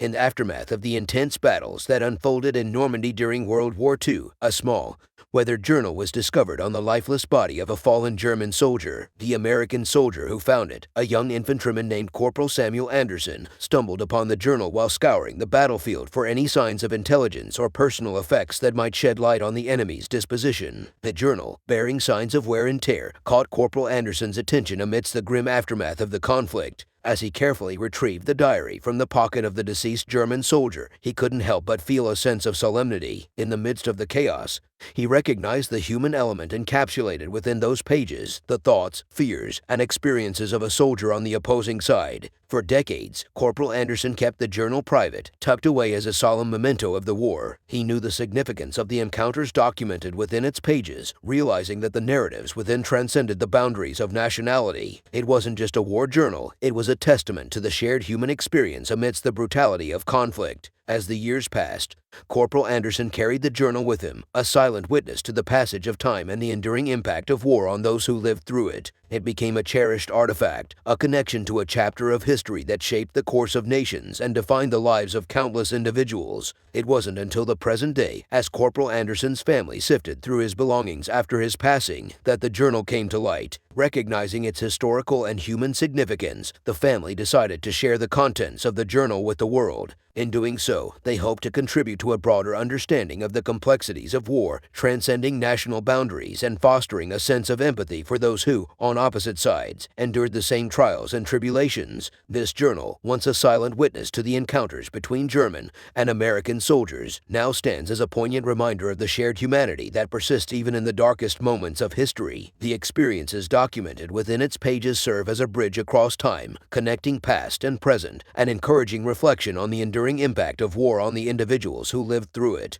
In the aftermath of the intense battles that unfolded in Normandy during World War II, a small, weathered journal was discovered on the lifeless body of a fallen German soldier. The American soldier who found it, a young infantryman named Corporal Samuel Anderson, stumbled upon the journal while scouring the battlefield for any signs of intelligence or personal effects that might shed light on the enemy's disposition. The journal, bearing signs of wear and tear, caught Corporal Anderson's attention amidst the grim aftermath of the conflict. As he carefully retrieved the diary from the pocket of the deceased German soldier, he couldn't help but feel a sense of solemnity. In the midst of the chaos, he recognized the human element encapsulated within those pages, the thoughts, fears, and experiences of a soldier on the opposing side. For decades, Corporal Anderson kept the journal private, tucked away as a solemn memento of the war. He knew the significance of the encounters documented within its pages, realizing that the narratives within transcended the boundaries of nationality. It wasn't just a war journal, it was a testament to the shared human experience amidst the brutality of conflict. As the years passed, Corporal Anderson carried the journal with him, a silent witness to the passage of time and the enduring impact of war on those who lived through it. It became a cherished artifact, a connection to a chapter of history that shaped the course of nations and defined the lives of countless individuals. It wasn't until the present day, as Corporal Anderson's family sifted through his belongings after his passing, that the journal came to light. Recognizing its historical and human significance, the family decided to share the contents of the journal with the world. In doing so, they hoped to contribute to a broader understanding of the complexities of war, transcending national boundaries and fostering a sense of empathy for those who, on opposite sides, endured the same trials and tribulations. This journal, once a silent witness to the encounters between German and American soldiers, now stands as a poignant reminder of the shared humanity that persists even in the darkest moments of history. The experiences documented within its pages serve as a bridge across time, connecting past and present, and encouraging reflection on the enduring impact of war on the individuals who lived through it.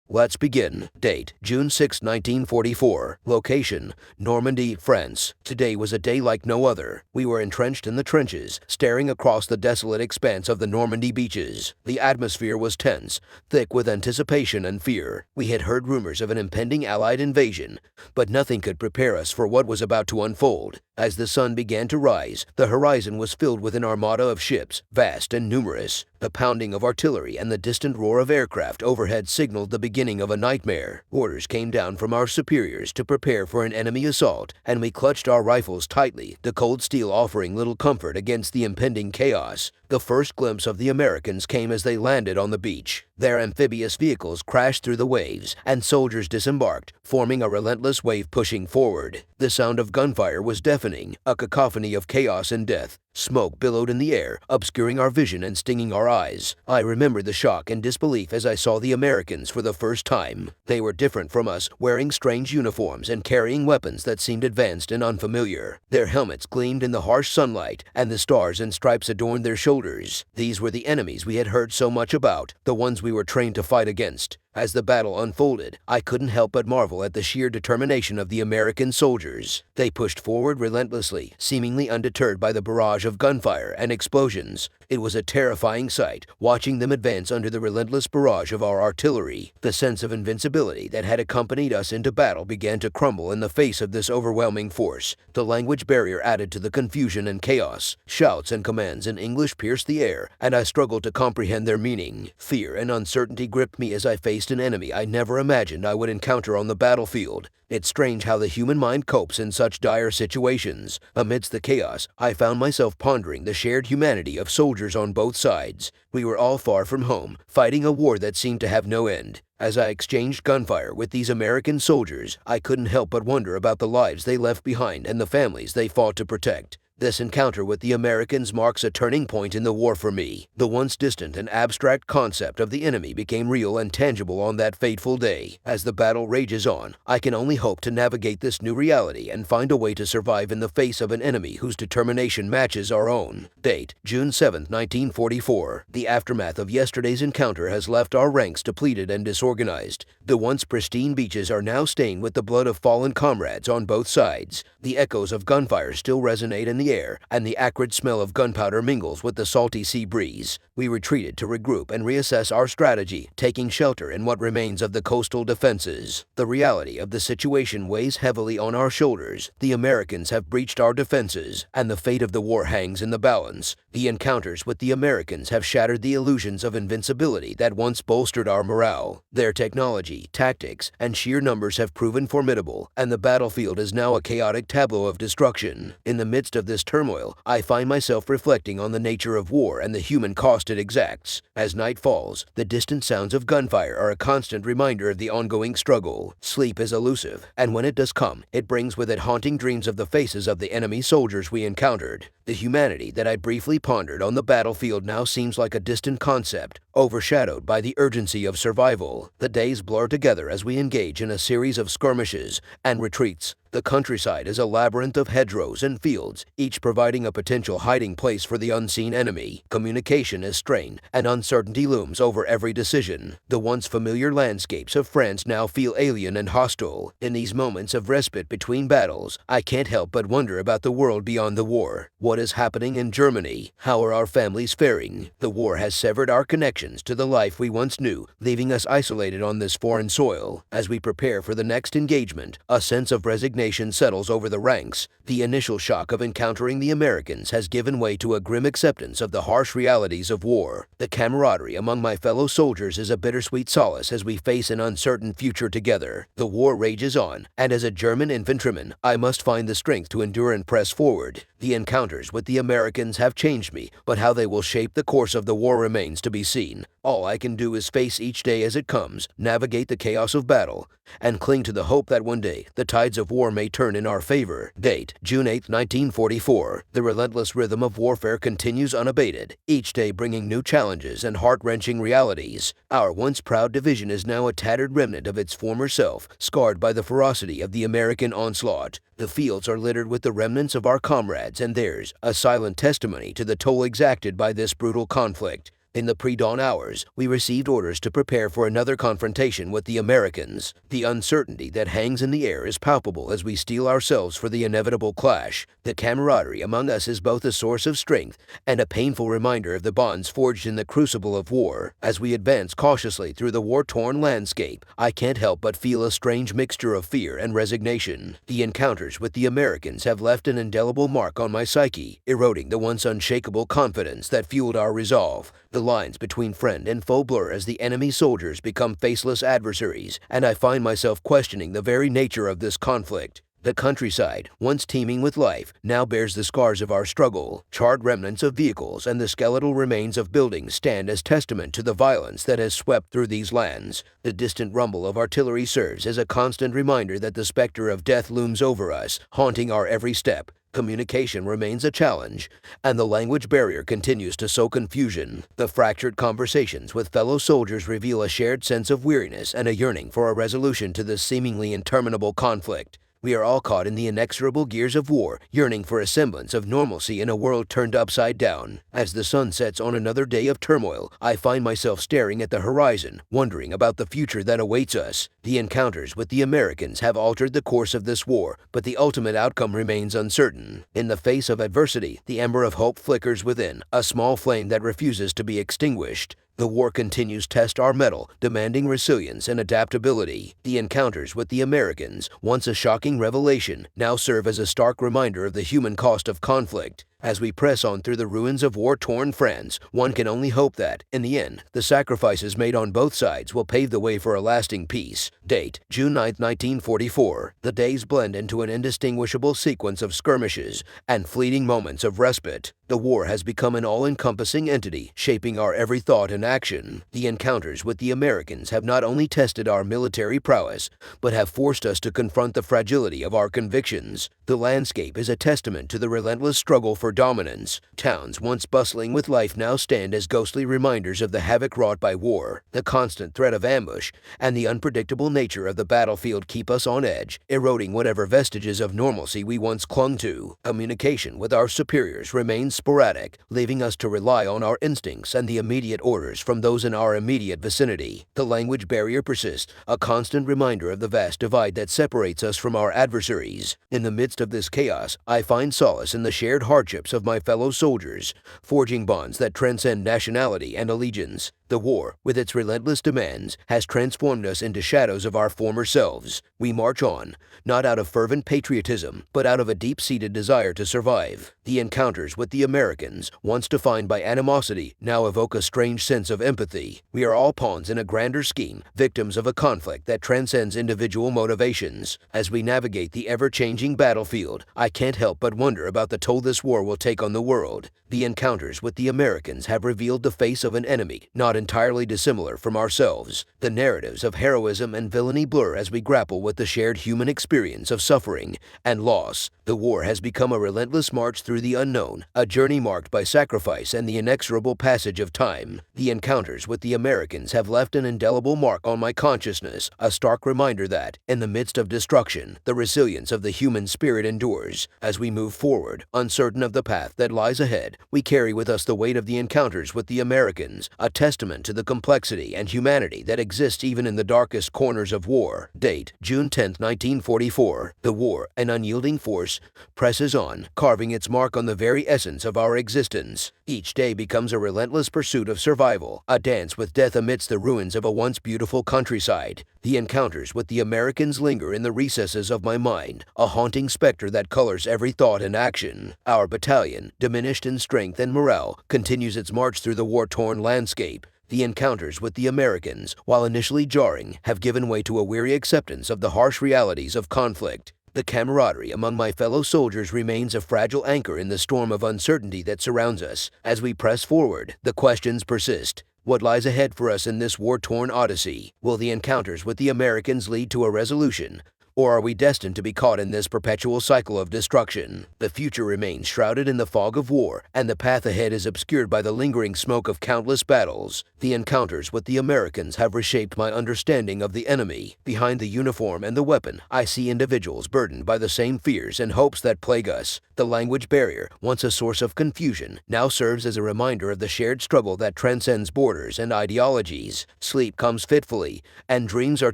Let's begin. Date: June 6, 1944. Location: Normandy, France. Today was a day like no other. We were entrenched in the trenches, staring across the desolate expanse of the Normandy beaches. The atmosphere was tense, thick with anticipation and fear. We had heard rumors of an impending Allied invasion, but nothing could prepare us for what was about to unfold. As the sun began to rise, the horizon was filled with an armada of ships, vast and numerous. The pounding of artillery and the distant roar of aircraft overhead signaled the beginning of a nightmare. Orders came down from our superiors to prepare for an enemy assault, and we clutched our rifles tightly, the cold steel offering little comfort against the impending chaos. The first glimpse of the Americans came as they landed on the beach. Their amphibious vehicles crashed through the waves, and soldiers disembarked, forming a relentless wave pushing forward. The sound of gunfire was deafening, a cacophony of chaos and death. Smoke billowed in the air, obscuring our vision and stinging our eyes. I remember the shock and disbelief as I saw the Americans for the first time. They were different from us, wearing strange uniforms and carrying weapons that seemed advanced and unfamiliar. Their helmets gleamed in the harsh sunlight, and the stars and stripes adorned their shoulders. These were the enemies we had heard so much about, the ones we were trained to fight against. As the battle unfolded, I couldn't help but marvel at the sheer determination of the American soldiers. They pushed forward relentlessly, seemingly undeterred by the barrage of gunfire and explosions. It was a terrifying sight, watching them advance under the relentless barrage of our artillery. The sense of invincibility that had accompanied us into battle began to crumble in the face of this overwhelming force. The language barrier added to the confusion and chaos. Shouts and commands in English pierced the air, and I struggled to comprehend their meaning. Fear and uncertainty gripped me as I faced an enemy I never imagined I would encounter on the battlefield. It's strange how the human mind copes in such dire situations. Amidst the chaos, I found myself pondering the shared humanity of soldiers on both sides. We were all far from home, fighting a war that seemed to have no end. As I exchanged gunfire with these American soldiers, I couldn't help but wonder about the lives they left behind and the families they fought to protect. This encounter with the Americans marks a turning point in the war for me. The once distant and abstract concept of the enemy became real and tangible on that fateful day. As the battle rages on, I can only hope to navigate this new reality and find a way to survive in the face of an enemy whose determination matches our own. Date: June 7, 1944. The aftermath of yesterday's encounter has left our ranks depleted and disorganized. The once pristine beaches are now stained with the blood of fallen comrades on both sides. The echoes of gunfire still resonate in the air, and the acrid smell of gunpowder mingles with the salty sea breeze. We retreated to regroup and reassess our strategy, taking shelter in what remains of the coastal defenses. The reality of the situation weighs heavily on our shoulders. The Americans have breached our defenses, and the fate of the war hangs in the balance. The encounters with the Americans have shattered the illusions of invincibility that once bolstered our morale. Their technology, tactics, and sheer numbers have proven formidable, and the battlefield is now a chaotic tableau of destruction. In the midst of this turmoil, I find myself reflecting on the nature of war and the human cost it exacts. As night falls, the distant sounds of gunfire are a constant reminder of the ongoing struggle. Sleep is elusive, and when it does come, it brings with it haunting dreams of the faces of the enemy soldiers we encountered. The humanity that I briefly pondered on the battlefield now seems like a distant concept, overshadowed by the urgency of survival. The days blur together as we engage in a series of skirmishes and retreats. The countryside is a labyrinth of hedgerows and fields, each providing a potential hiding place for the unseen enemy. Communication is strained, and uncertainty looms over every decision. The once familiar landscapes of France now feel alien and hostile. In these moments of respite between battles, I can't help but wonder about the world beyond the war. What is happening in Germany? How are our families faring? The war has severed our connections to the life we once knew, leaving us isolated on this foreign soil. As we prepare for the next engagement, a sense of resignation settles over the ranks. The initial shock of encountering the Americans has given way to a grim acceptance of the harsh realities of war. The camaraderie among my fellow soldiers is a bittersweet solace as we face an uncertain future together. The war rages on, and as a German infantryman, I must find the strength to endure and press forward. The encounters with the Americans have changed me, but how they will shape the course of the war remains to be seen. All I can do is face each day as it comes, navigate the chaos of battle, and cling to the hope that one day the tides of war may turn in our favor. Date, June 8, 1944. The relentless rhythm of warfare continues unabated, each day bringing new challenges and heart-wrenching realities. Our once proud division is now a tattered remnant of its former self, scarred by the ferocity of the American onslaught. The fields are littered with the remnants of our comrades and theirs, a silent testimony to the toll exacted by this brutal conflict. In the pre-dawn hours, we received orders to prepare for another confrontation with the Americans. The uncertainty that hangs in the air is palpable as we steel ourselves for the inevitable clash. The camaraderie among us is both a source of strength and a painful reminder of the bonds forged in the crucible of war. As we advance cautiously through the war-torn landscape, I can't help but feel a strange mixture of fear and resignation. The encounters with the Americans have left an indelible mark on my psyche, eroding the once unshakable confidence that fueled our resolve. The lines between friend and foe blur as the enemy soldiers become faceless adversaries, and I find myself questioning the very nature of this conflict. The countryside, once teeming with life, now bears the scars of our struggle. Charred remnants of vehicles and the skeletal remains of buildings stand as testament to the violence that has swept through these lands. The distant rumble of artillery serves as a constant reminder that the specter of death looms over us, haunting our every step. Communication remains a challenge, and the language barrier continues to sow confusion. The fractured conversations with fellow soldiers reveal a shared sense of weariness and a yearning for a resolution to this seemingly interminable conflict. We are all caught in the inexorable gears of war, yearning for a semblance of normalcy in a world turned upside down. As the sun sets on another day of turmoil, I find myself staring at the horizon, wondering about the future that awaits us. The encounters with the Americans have altered the course of this war, but the ultimate outcome remains uncertain. In the face of adversity, the ember of hope flickers within, a small flame that refuses to be extinguished. The war continues to test our mettle, demanding resilience and adaptability. The encounters with the Americans, once a shocking revelation, now serve as a stark reminder of the human cost of conflict. As we press on through the ruins of war-torn France, one can only hope that, in the end, the sacrifices made on both sides will pave the way for a lasting peace. Date, June 9, 1944. The days blend into an indistinguishable sequence of skirmishes and fleeting moments of respite. The war has become an all-encompassing entity, shaping our every thought and action. The encounters with the Americans have not only tested our military prowess, but have forced us to confront the fragility of our convictions. The landscape is a testament to the relentless struggle for dominance. Towns once bustling with life now stand as ghostly reminders of the havoc wrought by war. The constant threat of ambush and the unpredictable nature of the battlefield keep us on edge, eroding whatever vestiges of normalcy we once clung to. Communication with our superiors remains sporadic, leaving us to rely on our instincts and the immediate orders from those in our immediate vicinity. The language barrier persists, a constant reminder of the vast divide that separates us from our adversaries. In the midst of this chaos, I find solace in the shared hardships of my fellow soldiers, forging bonds that transcend nationality and allegiance. The war, with its relentless demands, has transformed us into shadows of our former selves. We march on, not out of fervent patriotism, but out of a deep-seated desire to survive. The encounters with the Americans, once defined by animosity, now evoke a strange sense of empathy. We are all pawns in a grander scheme, victims of a conflict that transcends individual motivations. As we navigate the ever-changing battlefield, I can't help but wonder about the toll this war will take on the world. The encounters with the Americans have revealed the face of an enemy not entirely dissimilar from ourselves. The narratives of heroism and villainy blur as we grapple with the shared human experience of suffering and loss. The war has become a relentless march through the unknown, a journey marked by sacrifice and the inexorable passage of time. The encounters with the Americans have left an indelible mark on my consciousness, a stark reminder that, in the midst of destruction, the resilience of the human spirit endures. As we move forward, uncertain of the path that lies ahead, we carry with us the weight of the encounters with the Americans, a testament to the complexity and humanity that exists even in the darkest corners of war. Date, June 10, 1944. The war, an unyielding force, presses on, carving its mark on the very essence of our existence. Each day becomes a relentless pursuit of survival, a dance with death amidst the ruins of a once beautiful countryside. The encounters with the Americans linger in the recesses of my mind, a haunting specter that colors every thought and action. Our battalion, diminished in strength and morale, continues its march through the war-torn landscape. The encounters with the Americans, while initially jarring, have given way to a weary acceptance of the harsh realities of conflict. The camaraderie among my fellow soldiers remains a fragile anchor in the storm of uncertainty that surrounds us. As we press forward, the questions persist. What lies ahead for us in this war-torn odyssey? Will the encounters with the Americans lead to a resolution? Or are we destined to be caught in this perpetual cycle of destruction? The future remains shrouded in the fog of war, and the path ahead is obscured by the lingering smoke of countless battles. The encounters with the Americans have reshaped my understanding of the enemy. Behind the uniform and the weapon, I see individuals burdened by the same fears and hopes that plague us. The language barrier, once a source of confusion, now serves as a reminder of the shared struggle that transcends borders and ideologies. Sleep comes fitfully, and dreams are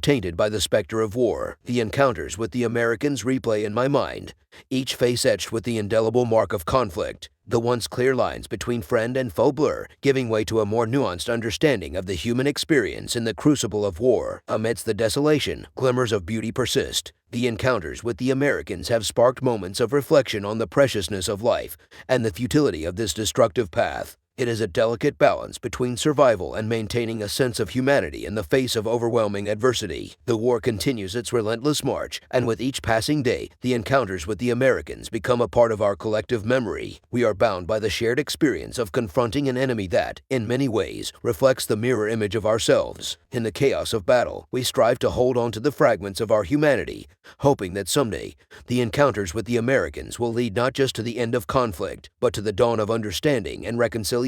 tainted by the specter of war. The encounters with the Americans replay in my mind, each face etched with the indelible mark of conflict. The once clear lines between friend and foe blur, giving way to a more nuanced understanding of the human experience in the crucible of war. Amidst the desolation, glimmers of beauty persist. The encounters with the Americans have sparked moments of reflection on the preciousness of life and the futility of this destructive path. It is a delicate balance between survival and maintaining a sense of humanity in the face of overwhelming adversity. The war continues its relentless march, and with each passing day, the encounters with the Americans become a part of our collective memory. We are bound by the shared experience of confronting an enemy that, in many ways, reflects the mirror image of ourselves. In the chaos of battle, we strive to hold on to the fragments of our humanity, hoping that someday, the encounters with the Americans will lead not just to the end of conflict, but to the dawn of understanding and reconciliation.